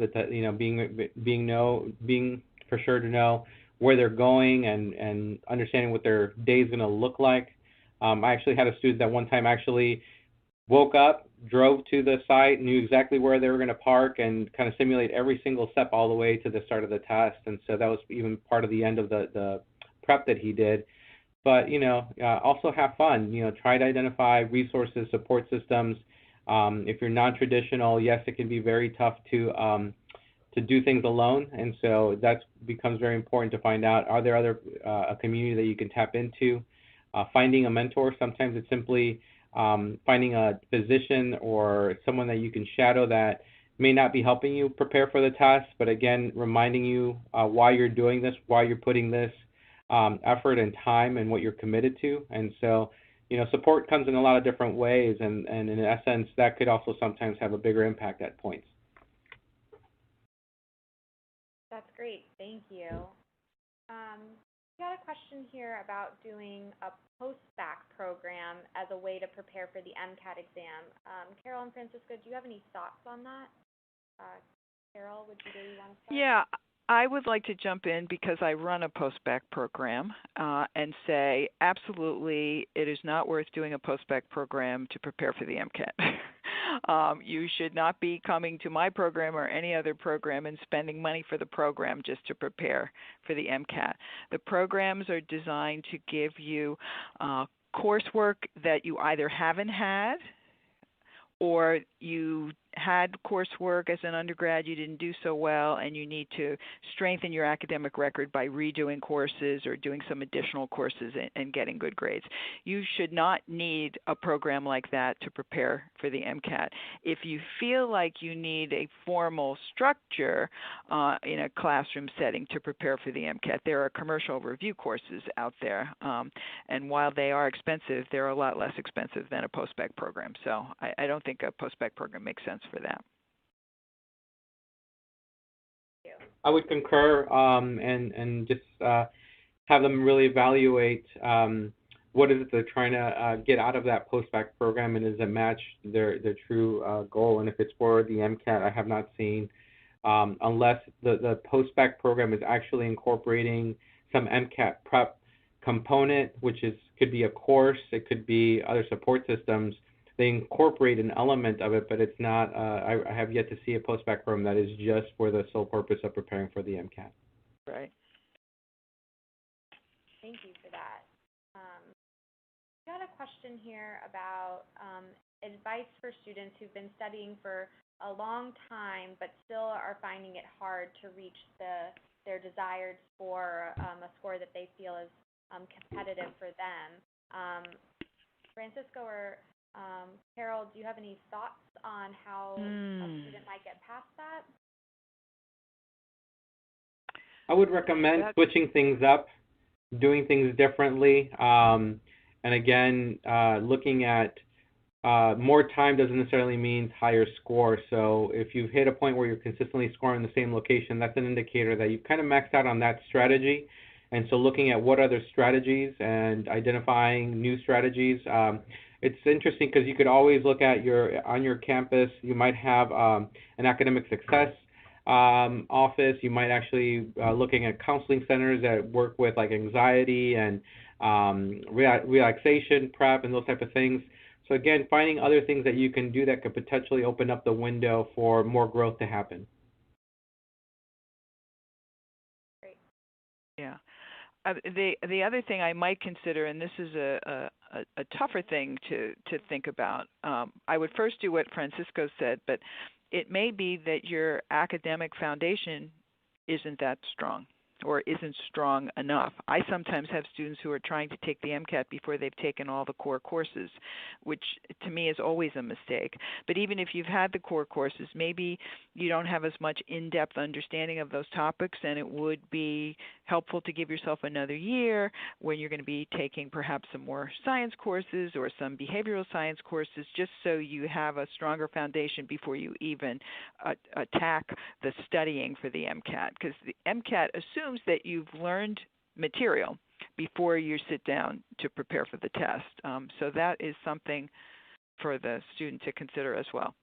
being for sure to know where they're going and understanding what their day is going to look like. I actually had a student that one time actually woke up, drove to the site, knew exactly where they were going to park, and kind of simulate every single step all the way to the start of the test. And so that was even part of the end of the prep that he did. But also have fun. Try to identify resources, support systems. If you're non-traditional, yes, it can be very tough to do things alone, and so that becomes very important to find out, are there other a community that you can tap into? Finding a mentor. Sometimes it's simply finding a physician or someone that you can shadow that may not be helping you prepare for the test, but again, reminding you why you're doing this, why you're putting this effort and time and what you're committed to. And so support comes in a lot of different ways, and in essence, that could also sometimes have a bigger impact at points. That's great. Thank you. We got a question here about doing a post-bac program as a way to prepare for the MCAT exam. Carol and Francisco, do you have any thoughts on that? Carol, would you really want to start? Yeah, I would like to jump in because I run a post-bac program and say absolutely it is not worth doing a post-bac program to prepare for the MCAT. You should not be coming to my program or any other program and spending money for the program just to prepare for the MCAT. The programs are designed to give you coursework that you either haven't had or you had coursework as an undergrad, you didn't do so well, and you need to strengthen your academic record by redoing courses or doing some additional courses and getting good grades. You should not need a program like that to prepare for the MCAT. If you feel like you need a formal structure in a classroom setting to prepare for the MCAT, there are commercial review courses out there, and while they are expensive, they're a lot less expensive than a post-bac program. So I don't think a post-bac program makes sense for that. I would concur, and just have them really evaluate what is it they're trying to get out of that post-bac program, and does it match their true goal. And if it's for the MCAT, I have not seen, unless the post-bac program is actually incorporating some MCAT prep component, which could be a course, it could be other support systems. They incorporate an element of it, but it's not, I have yet to see a post-bac program that is just for the sole purpose of preparing for the MCAT. Right. Thank you for that. We got a question here about advice for students who've been studying for a long time but still are finding it hard to reach their desired score, a score that they feel is competitive for them. Francisco or Carol, do you have any thoughts on how a student might get past that? I would recommend switching things up, doing things differently, and again, looking at more time doesn't necessarily mean higher score. So if you've hit a point where you're consistently scoring in the same location, that's an indicator that you've kind of maxed out on that strategy. And so looking at what other strategies and identifying new strategies. It's interesting because you could always look at on your campus, you might have an academic success office. You might actually looking at counseling centers that work with like anxiety and relaxation prep and those type of things. So again, finding other things that you can do that could potentially open up the window for more growth to happen. Great. Yeah. The other thing I might consider, and this is a tougher thing to think about, I would first do what Francisco said, but it may be that your academic foundation isn't that strong or isn't strong enough. I sometimes have students who are trying to take the MCAT before they've taken all the core courses, which to me is always a mistake. But even if you've had the core courses, maybe you don't have as much in-depth understanding of those topics, and it would be helpful to give yourself another year when you're going to be taking perhaps some more science courses or some behavioral science courses, just so you have a stronger foundation before you even attack the studying for the MCAT, because the MCAT assumes that you've learned material before you sit down to prepare for the test. So that is something for the student to consider as well.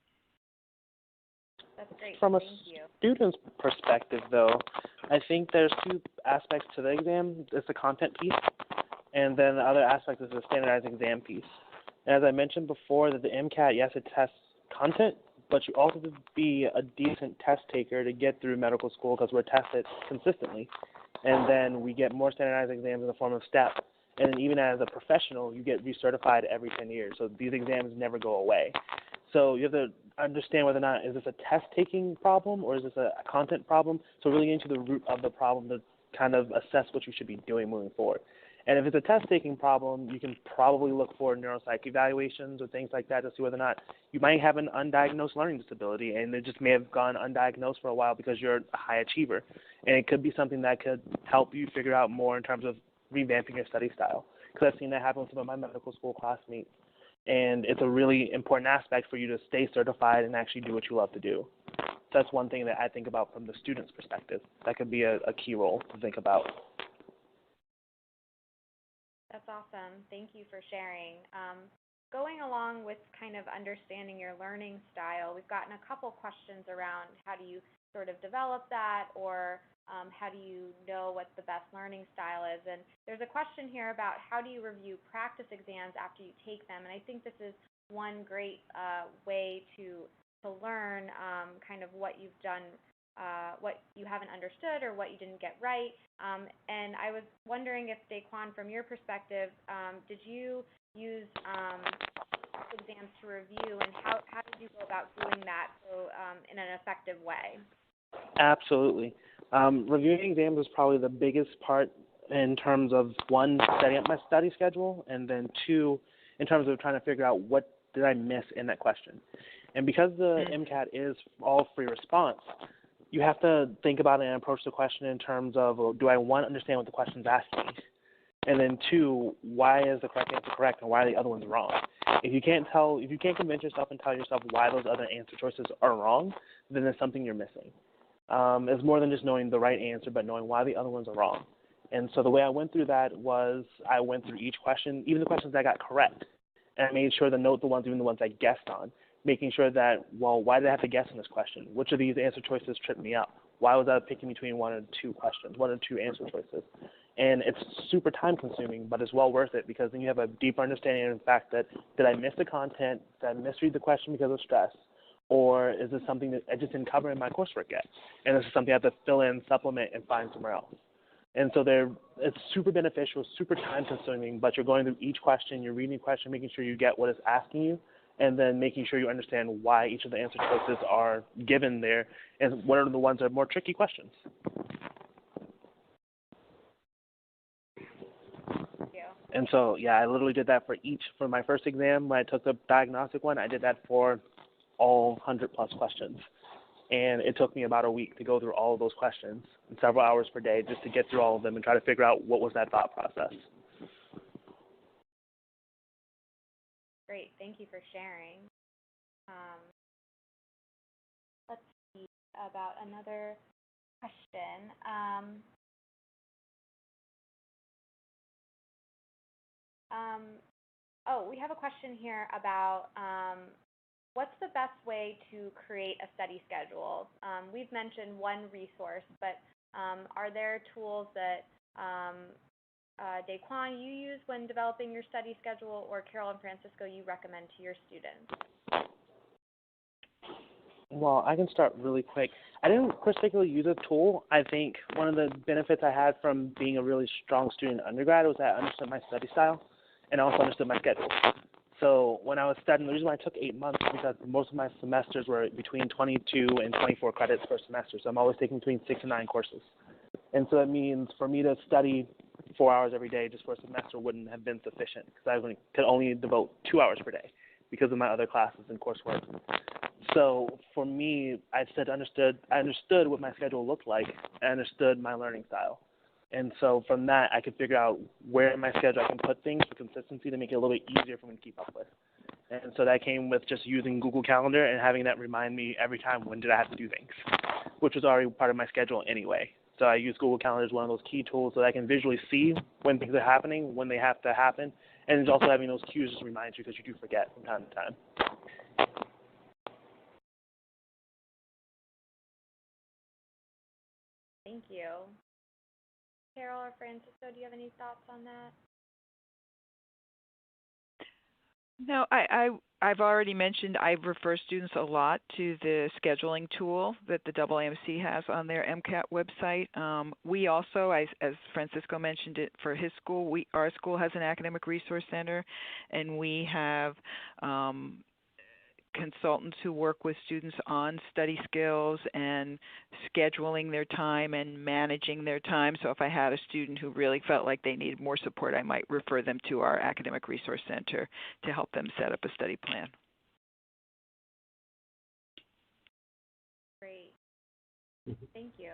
That's great. From a Thank you. student's perspective, though, I think there's two aspects to the exam. It's the content piece, and then the other aspect is the standardized exam piece. And as I mentioned before, that the MCAT, yes, it tests content, but you also have to be a decent test taker to get through medical school because we're tested consistently. And then we get more standardized exams in the form of STEP. And then even as a professional, you get recertified every 10 years. So these exams never go away. So you have to understand whether or not is this a test-taking problem or is this a content problem. So really get into the root of the problem to kind of assess what you should be doing moving forward. And if it's a test-taking problem, you can probably look for neuropsych evaluations or things like that to see whether or not you might have an undiagnosed learning disability, and it just may have gone undiagnosed for a while because you're a high achiever. And it could be something that could help you figure out more in terms of revamping your study style. because I've seen that happen with some of my medical school classmates. And it's a really important aspect for you to stay certified and actually do what you love to do. So that's one thing that I think about from the student's perspective. That could be a key role to think about. That's awesome. Thank you for sharing. Going along with kind of understanding your learning style, we've gotten a couple questions around how do you sort of develop that, or how do you know what the best learning style is. And there's a question here about how do you review practice exams after you take them. And I think this is one great way to learn kind of what you've done, what you haven't understood or what you didn't get right. And I was wondering if, Daquan, from your perspective, did you use exams to review, and how did you go about doing that so in an effective way? Absolutely. Reviewing exams is probably the biggest part in terms of, one, setting up my study schedule, and then two, in terms of trying to figure out what did I miss in that question. And because the Mcat is all free response, you have to think about it and approach the question in terms of, well, do I, one, understand what the question's asking me? And then two, why is the correct answer correct and why are the other ones wrong? If you can't convince yourself and tell yourself why those other answer choices are wrong, then there's something you're missing. It's more than just knowing the right answer, but knowing why the other ones are wrong. And so the way I went through that was I went through each question, even the questions I got correct, and I made sure to note the ones, even the ones I guessed on, making sure that, well, why did I have to guess on this question? Which of these answer choices tripped me up? Why was I picking between one or two questions, one or two answer choices? And it's super time consuming, but it's well worth it, because then you have a deeper understanding of the fact that, did I miss the content? Did I misread the question because of stress? Or is this something that I just didn't cover in my coursework yet? And this is something I have to fill in, supplement, and find somewhere else. And so it's super beneficial, super time consuming, but you're going through each question, you're reading the question, making sure you get what it's asking you, and then making sure you understand why each of the answer choices are given there, and what are the ones that are more tricky questions. And so, yeah, I literally did that for my first exam. When I took the diagnostic one, I did that for all 100-plus questions. And it took me about a week to go through all of those questions and several hours per day just to get through all of them and try to figure out what was that thought process. Great. Thank you for sharing. Let's see about another question. We have a question here about what's the best way to create a study schedule? We've mentioned one resource, but are there tools that Daquan, you use when developing your study schedule, or Carol and Francisco, you recommend to your students? Well, I can start really quick. I didn't particularly use a tool. I think one of the benefits I had from being a really strong student in undergrad was that I understood my study style and also understood my schedule. So when I was studying, the reason why I took 8 months is because most of my semesters were between 22 and 24 credits per semester. So I'm always taking between 6 and 9 courses. And so that means for me to study 4 hours every day just for a semester wouldn't have been sufficient, because I could only devote 2 hours per day because of my other classes and coursework. So for me, I understood what my schedule looked like. I understood my learning style. And so from that, I could figure out where in my schedule I can put things for consistency to make it a little bit easier for me to keep up with. And so that came with just using Google Calendar and having that remind me every time when did I have to do things, which was already part of my schedule anyway. So I use Google Calendar as one of those key tools so that I can visually see when things are happening, when they have to happen, and it's also having those cues just remind you, because you do forget from time to time. Thank you. Carol or Francisco, do you have any thoughts on that? No, I've already mentioned I refer students a lot to the scheduling tool that the AAMC has on their Mcat website. We also, as Francisco mentioned it for his school, our school has an academic resource center, and we have consultants who work with students on study skills and scheduling their time and managing their time. So if I had a student who really felt like they needed more support, I might refer them to our academic resource center to help them set up a study plan. Great. Thank you.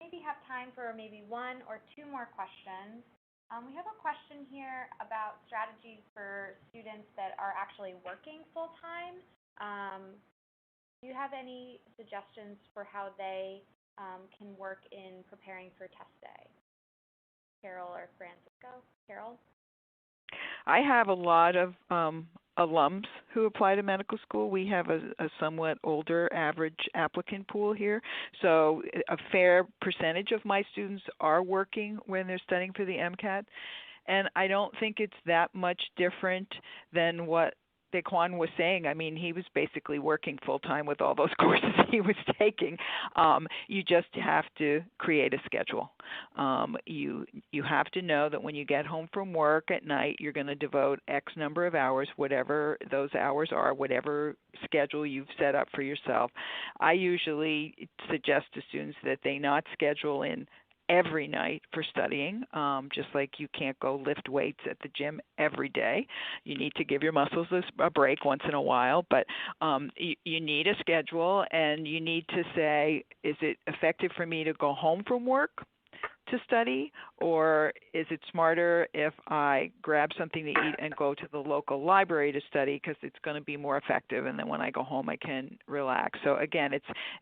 maybe have time for maybe one or two more questions. We have a question here about strategies for students that are actually working full-time. Do you have any suggestions for how they can work in preparing for test day? Carol or Francisco? Carol? I have a lot of alums who apply to medical school. We have a somewhat older average applicant pool here, so a fair percentage of my students are working when they're studying for the Mcat, and I don't think it's that much different than what Daquan was saying. I mean, he was basically working full-time with all those courses he was taking. You just have to create a schedule. You have to know that when you get home from work at night, you're going to devote X number of hours, whatever those hours are, whatever schedule you've set up for yourself. I usually suggest to students that they not schedule in every night for studying, just like you can't go lift weights at the gym every day. You need to give your muscles a break once in a while, but you need a schedule, and you need to say, is it effective for me to go home from work to study, or is it smarter if I grab something to eat and go to the local library to study because it's going to be more effective, and then when I go home I can relax. So again,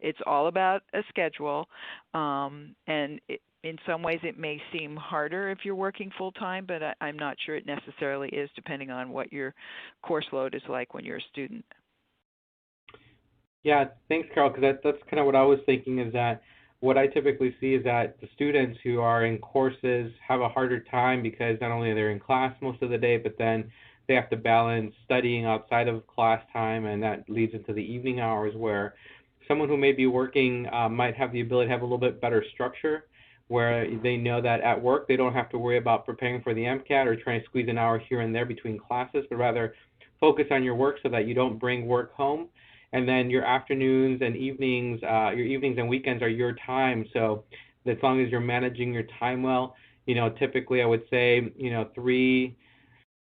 it's all about a schedule, and in some ways it may seem harder if you're working full-time, but I'm not sure it necessarily is, depending on what your course load is like when you're a student. Yeah, thanks, Carol, because that's kind of what I was thinking, is that what I typically see is that the students who are in courses have a harder time because not only are they in class most of the day, but then they have to balance studying outside of class time, and that leads into the evening hours where someone who may be working might have the ability to have a little bit better structure, where they know that at work they don't have to worry about preparing for the Mcat or trying to squeeze an hour here and there between classes, but rather focus on your work so that you don't bring work home. And then your afternoons and evenings, and weekends are your time. So as long as you're managing your time well, typically I would say, 2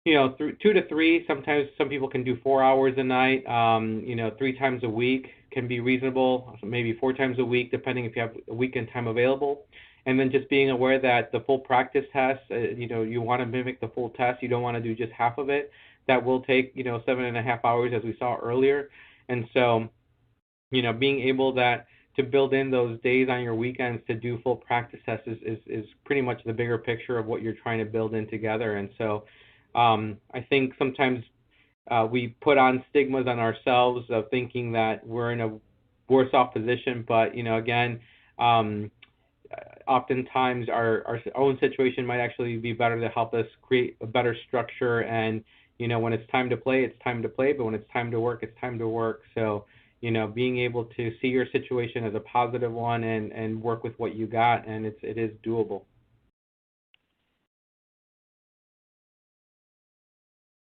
to 3. Sometimes some people can do 4 hours a night. 3 times a week can be reasonable. Maybe 4 times a week, depending if you have weekend time available. And then just being aware that the full practice test, you want to mimic the full test. You don't want to do just half of it. That will take, 7.5 hours, as we saw earlier. And so, being able to build in those days on your weekends to do full practice tests is pretty much the bigger picture of what you're trying to build in together. And so, I think sometimes we put on stigmas on ourselves of thinking that we're in a worse off position, but again, oftentimes our own situation might actually be better to help us create a better structure. And when it's time to play, it's time to play, but when it's time to work, it's time to work. So being able to see your situation as a positive one and work with what you got, and it is doable.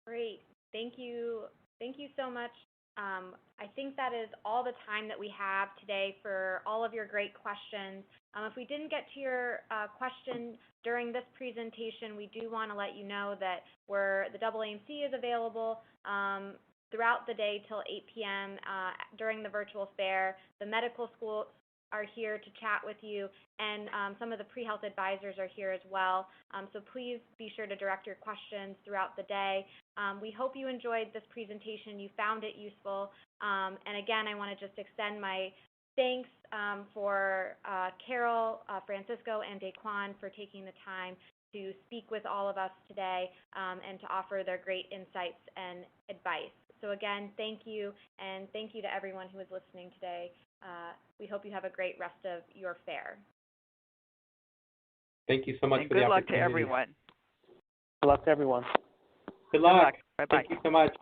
Great. Thank you. Thank you so much. I think that is all the time that we have today for all of your great questions. If we didn't get to your question during this presentation, we do want to let you know that the AAMC is available throughout the day till 8 p.m. During the virtual fair. The medical school are here to chat with you, and some of the pre-health advisors are here as well. So please be sure to direct your questions throughout the day. We hope you enjoyed this presentation, you found it useful, and again, I want to just extend my thanks for Carol, Francisco, and Daquan for taking the time to speak with all of us today and to offer their great insights and advice. So again, thank you, and thank you to everyone who is listening today. We hope you have a great rest of your fair. Thank you so much for the opportunity. Good luck to everyone. Good luck to everyone. Good luck. Bye-bye. Thank you so much.